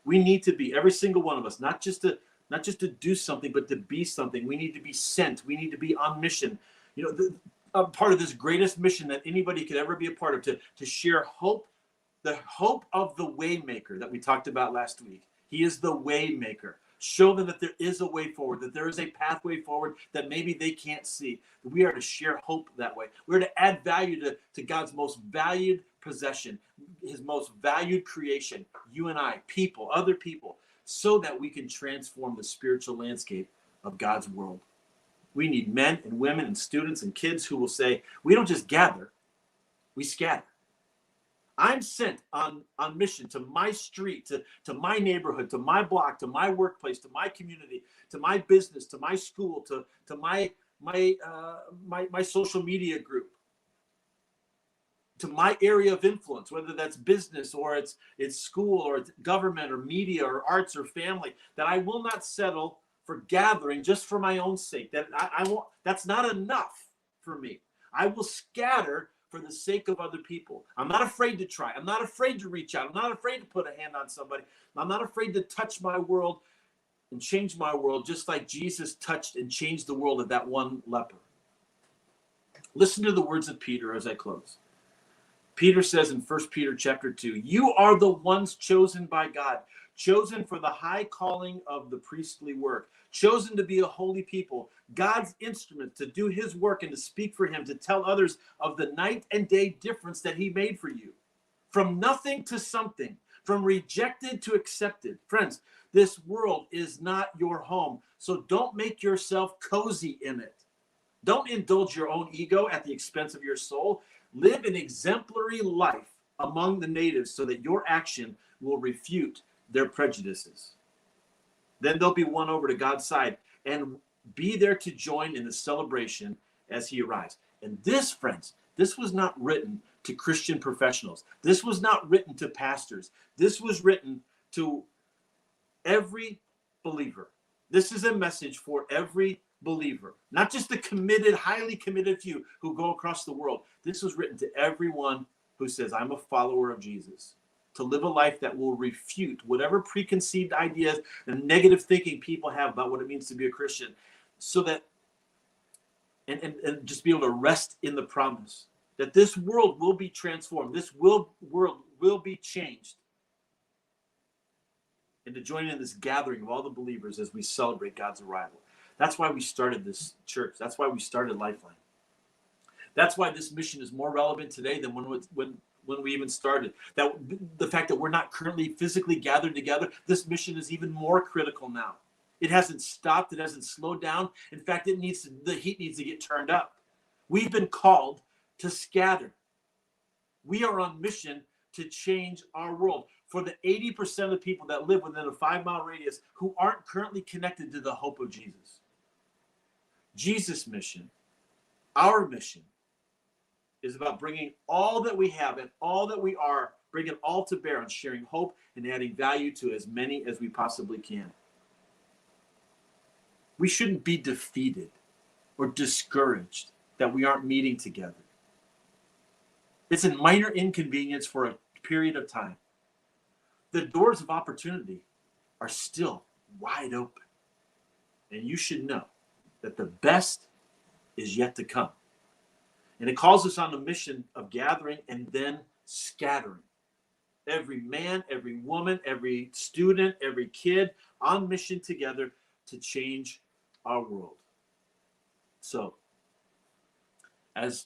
We need to be, every single one of us, not just to do something, but to be something. We need to be sent. We need to be on mission. You know, a part of this greatest mission that anybody could ever be a part of, to share hope, the hope of the waymaker that we talked about last week. He is the waymaker. Show them that there is a way forward, that there is a pathway forward that maybe they can't see. We are to share hope that way. We're to add value to God's most valued possession, his most valued creation, you and I, people, other people, so that we can transform the spiritual landscape of God's world. We need men and women and students and kids who will say, we don't just gather, we scatter. I'm sent on mission to my street, to my neighborhood, to my block, to my workplace, to my community, to my business, to my school, to my social media group, to my area of influence, whether that's business or it's school or it's government or media or arts or family, that I will not settle for gathering just for my own sake. That I won't. That's not enough for me. I will scatter for the sake of other people. I'm not afraid to try. I'm not afraid to reach out. I'm not afraid to put a hand on somebody. I'm not afraid to touch my world and change my world, just like Jesus touched and changed the world of that one leper. Listen to the words of Peter as I close. Peter says in 1 Peter chapter 2, you are the ones chosen by God, chosen for the high calling of the priestly work, chosen to be a holy people, God's instrument to do his work and to speak for him, to tell others of the night and day difference that he made for you. From nothing to something, from rejected to accepted. Friends, this world is not your home, so don't make yourself cozy in it. Don't indulge your own ego at the expense of your soul. Live an exemplary life among the natives so that your action will refute their prejudices. Then they'll be won over to God's side and be there to join in the celebration as he arrives. And this, friends, this was not written to Christian professionals. This was not written to pastors. This was written to every believer. This is a message for every believer, not just the committed, highly committed few who go across the world. This was written to everyone who says, I'm a follower of Jesus, to live a life that will refute whatever preconceived ideas and negative thinking people have about what it means to be a Christian, so that, and just be able to rest in the promise that this world will be transformed. This world will be changed. And to join in this gathering of all the believers as we celebrate God's arrival. That's why we started this church. That's why we started Lifeline. That's why this mission is more relevant today than when we even started. That the fact that we're not currently physically gathered together, this mission is even more critical now. It hasn't stopped. It hasn't slowed down. In fact, the heat needs to get turned up. We've been called to scatter. We are on mission to change our world. For the 80% of the people that live within a 5-mile radius who aren't currently connected to the hope of Jesus. Jesus' mission, our mission, is about bringing all that we have and all that we are, bringing it all to bear on sharing hope and adding value to as many as we possibly can. We shouldn't be defeated or discouraged that we aren't meeting together. It's a minor inconvenience for a period of time. The doors of opportunity are still wide open. And you should know that the best is yet to come. And it calls us on a mission of gathering and then scattering. Every man, every woman, every student, every kid on mission together to change our world. So, as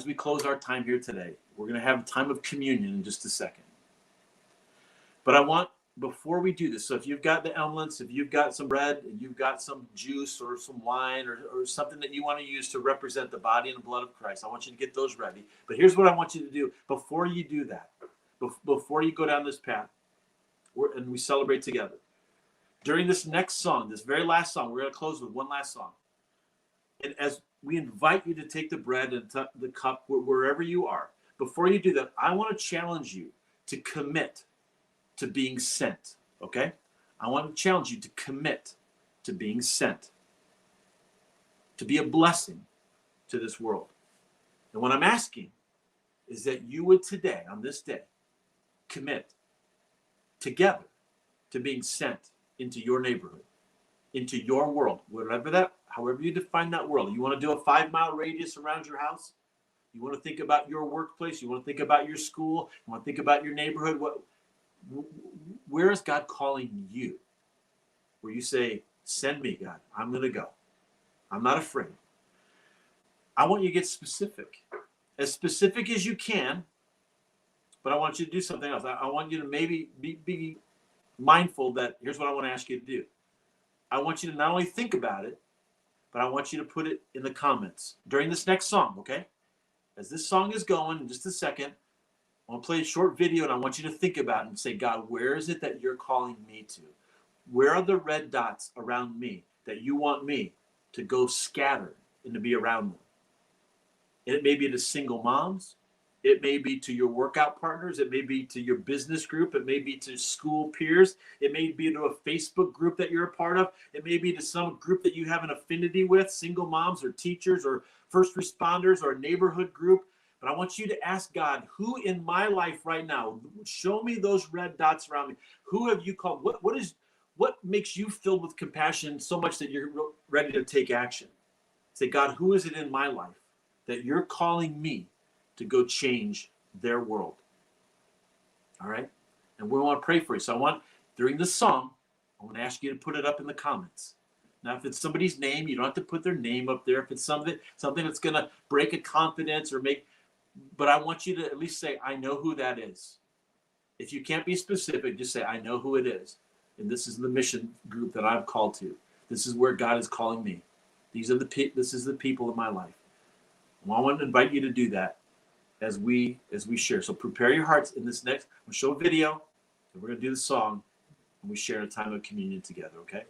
we close our time here today, we're going to have a time of communion in just a second. But I want, before we do this, so if you've got the elements, if you've got some bread, and you've got some juice or some wine or something that you want to use to represent the body and the blood of Christ, I want you to get those ready. But here's what I want you to do before you do that, before you go down this path, and we celebrate together. During this next song, this very last song, we're going to close with one last song. And as we invite you to take the bread and the cup wherever you are, before you do that, I want to challenge you to commit to being sent, okay? I want to challenge you to commit to being sent, to be a blessing to this world. And what I'm asking is that you would today, on this day, commit together to being sent into your neighborhood, into your world, whatever that, however you define that world. You want to do a 5-mile radius around your house? You want to think about your workplace? You want to think about your school? You want to think about your neighborhood? Where is God calling you? Where you say, send me, God. I'm going to go. I'm not afraid. I want you to get specific as you can, but I want you to do something else. I want you to maybe be mindful that here's what I want to ask you to do. I want you to not only think about it, but I want you to put it in the comments during this next song, okay? As this song is going in just a second, I want to play a short video and I want you to think about it and say, God, where is it that you're calling me to? Where are the red dots around me that you want me to go scatter and to be around them? And it may be to single moms. It may be to your workout partners. It may be to your business group. It may be to school peers. It may be to a Facebook group that you're a part of. It may be to some group that you have an affinity with, single moms or teachers or first responders or a neighborhood group. But I want you to ask God, who in my life right now, show me those red dots around me. Who have you called? What makes you filled with compassion so much that you're ready to take action? Say, God, who is it in my life that you're calling me to go change their world? All right? And we want to pray for you. So I want, during this song, I want to ask you to put it up in the comments. Now, if it's somebody's name, you don't have to put their name up there. If it's something that's going to break a confidence or make, but I want you to at least say, I know who that is. If you can't be specific, just say, I know who it is. And this is the mission group that I'm called to. This is where God is calling me. This is the people of my life. Well, I want to invite you to do that as we share. So prepare your hearts in this next. We'll show a video, and we're going to do the song, and we share a time of communion together, okay?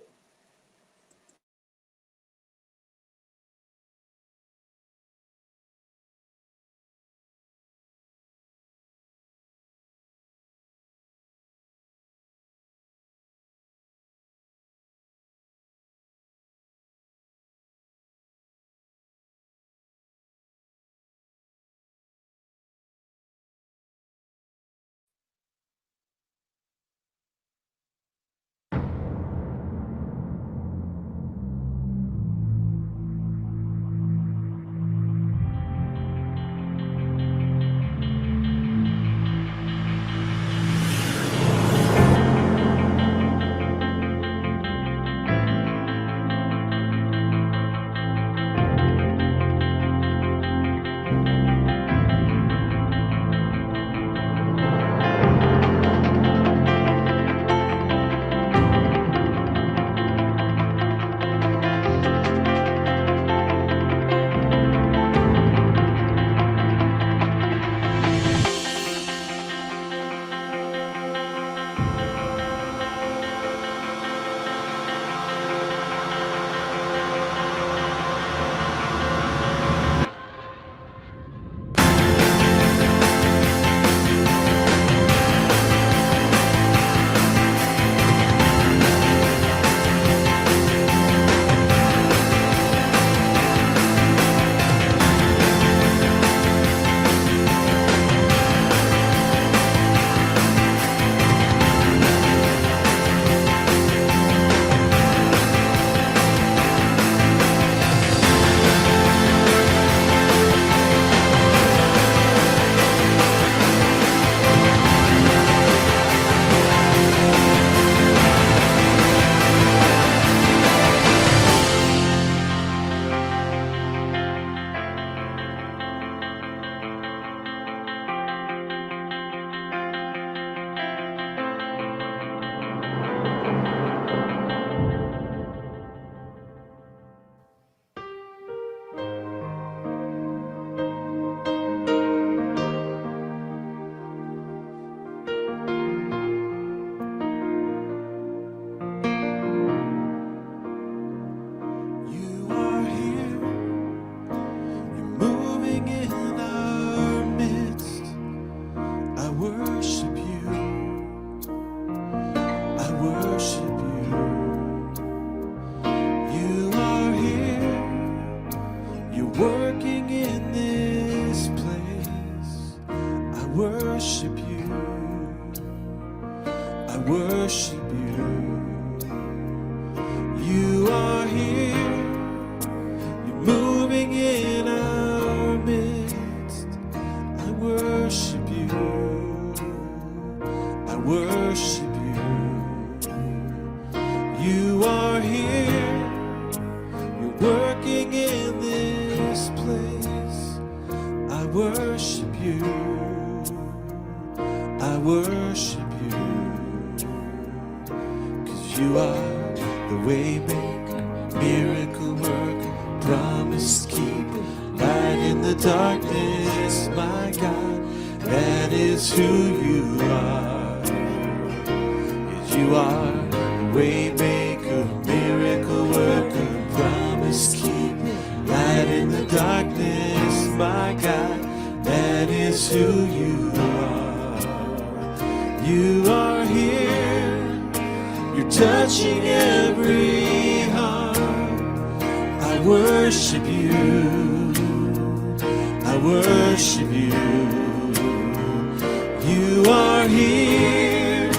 You're working in this place. I worship you. I worship you. You are here. You're moving in our midst. I worship you. I worship you. You are here. You're working in this place. I worship you. I worship you. 'Cause you are the way maker, miracle worker, promise keeper, light in the darkness, my God, that is who you are. Yes, you are the way maker, miracle worker, promise keeper, light in the darkness, my God, that is who you are. You are here. You're touching every heart. I worship you. I worship you. You are here.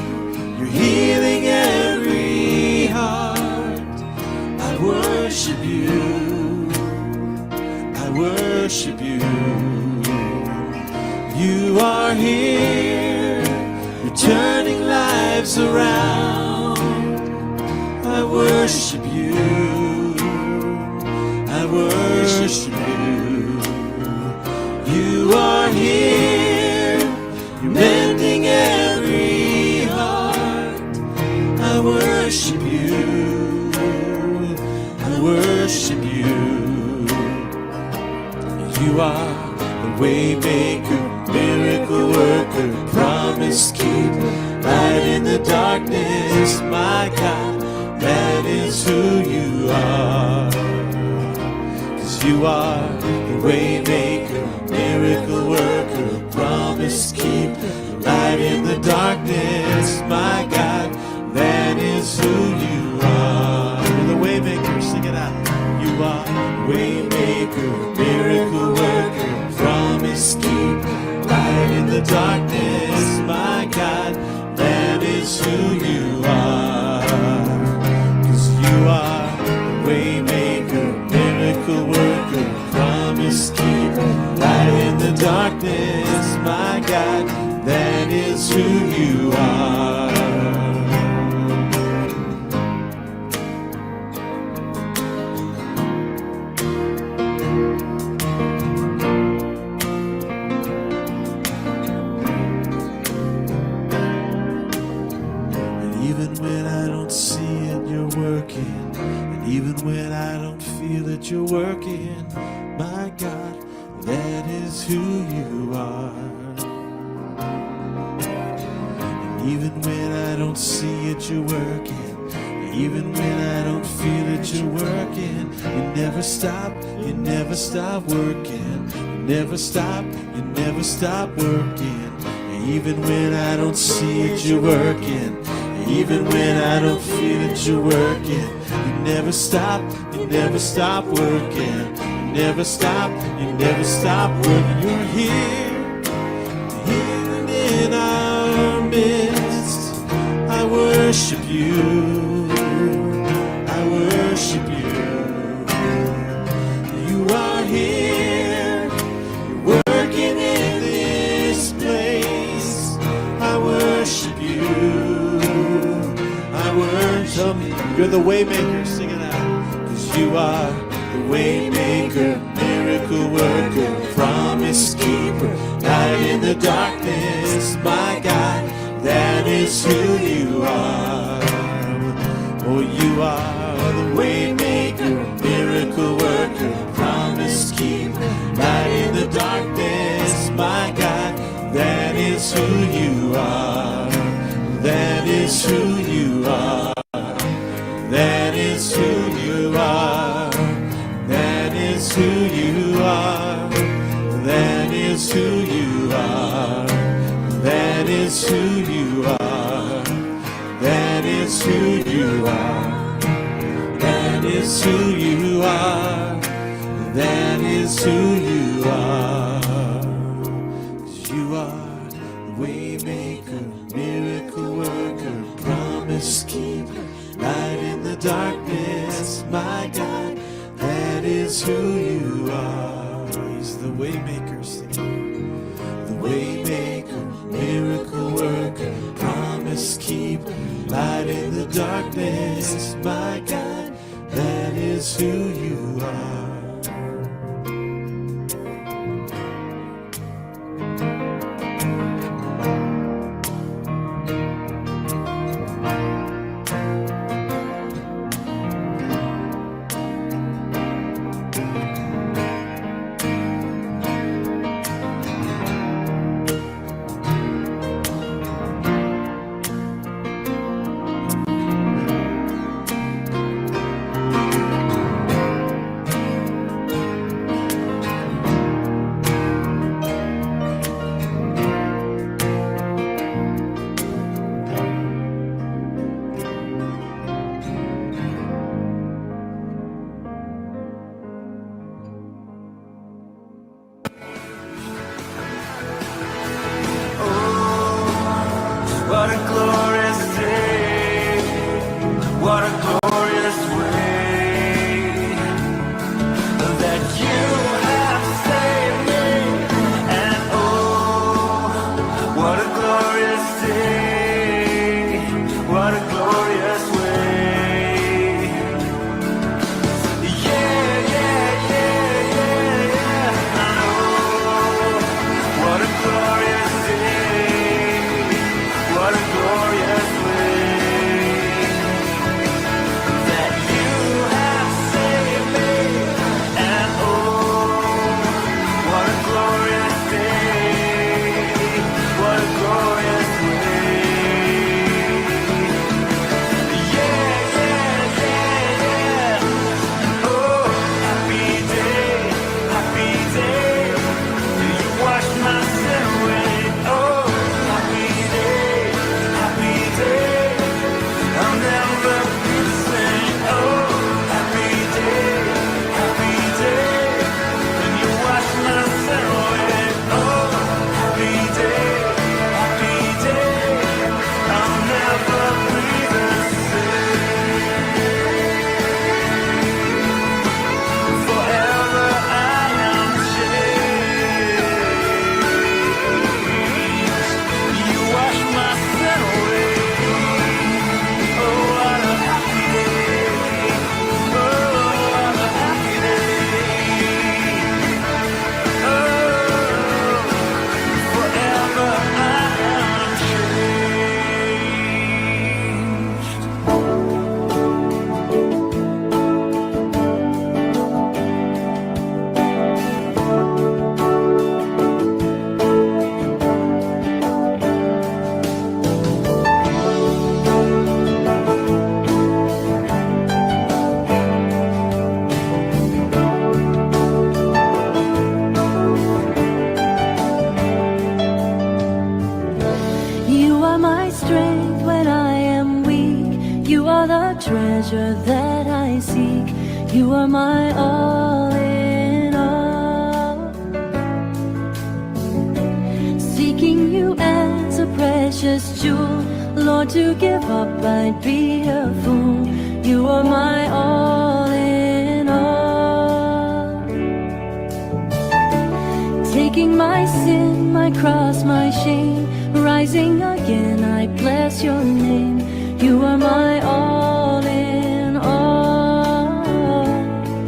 You're healing every heart. I worship you. I worship you. You are here. You're turning lives around. I worship you. I worship you. You are here. You're mending every heart. I worship you. I worship you. You are the way maker, miracle worker, promise keeper, light in the darkness, my God. That is who you are. 'Cause you are the way maker, miracle worker, promise keeper, light in the darkness, my God. That is who you are. You're the way maker, sing it out. You are the way maker, miracle worker, promise keeper, light in the darkness, my God. That is who you are. You are the way maker, miracle worker, promise keeper, light in the darkness, my God, that is who you are. And even when I don't see it, you're working. And even when I don't feel that you're working, my God, that is who you are. And even when I don't see it, you're working. And even when I don't feel it, you're working. You never stop working. You never stop working. And even when I don't see it, you're working. Even when I don't feel it, you're working. You never stop working. You never stop working. You're here, healing in our midst. I worship you. I worship you. You are here. You're working in this place. I worship you. Tell me, you're the way maker, sing it out. 'Cause you are the way maker, miracle worker, promise keeper, light in the darkness, my God, that is who you are. Oh, you are the way maker, miracle worker, promise keeper, light in the darkness, my God, that is who you are. That is who you are. That is who you are. That is who you are. That is who you are. That is who you are. That is who you are. That is who you are. that is who you are. 'Cause you are the waymaker, miracle worker, promise keeper, light in the darkness, my God, that is who you are. He's the waymaker, the waymaker, miracle worker, promise keeper, light in the darkness, my God, that is who you are. What a glorious day, what a glorious way that you have saved me. And oh, what a glorious day, what a glorious way. Yeah, yeah, yeah, yeah, yeah. And oh, what a glorious day, what a glorious way that you have saved me. And oh, what a glorious day, what a glorious way. Yeah, yeah, yeah, yeah. Oh, happy day, happy day. You washed my sin away. Oh, happy day, happy day. I'll never be the same. Oh, happy day, happy day. And you wash my sin away. Oh, happy day, happy day. I'll never be the same. Forever I am changed. You wash my sin away. Oh, what a happy day. Oh, what a happy day. Oh, forever I am changed. You are my strength when I am weak. You are the treasure that I seek. You are my all in all. Seeking you as a precious jewel, Lord, to give up I'd be a fool. You are my all in all. Taking my sin, my cross, my shame, rising again, I bless your name. You are my all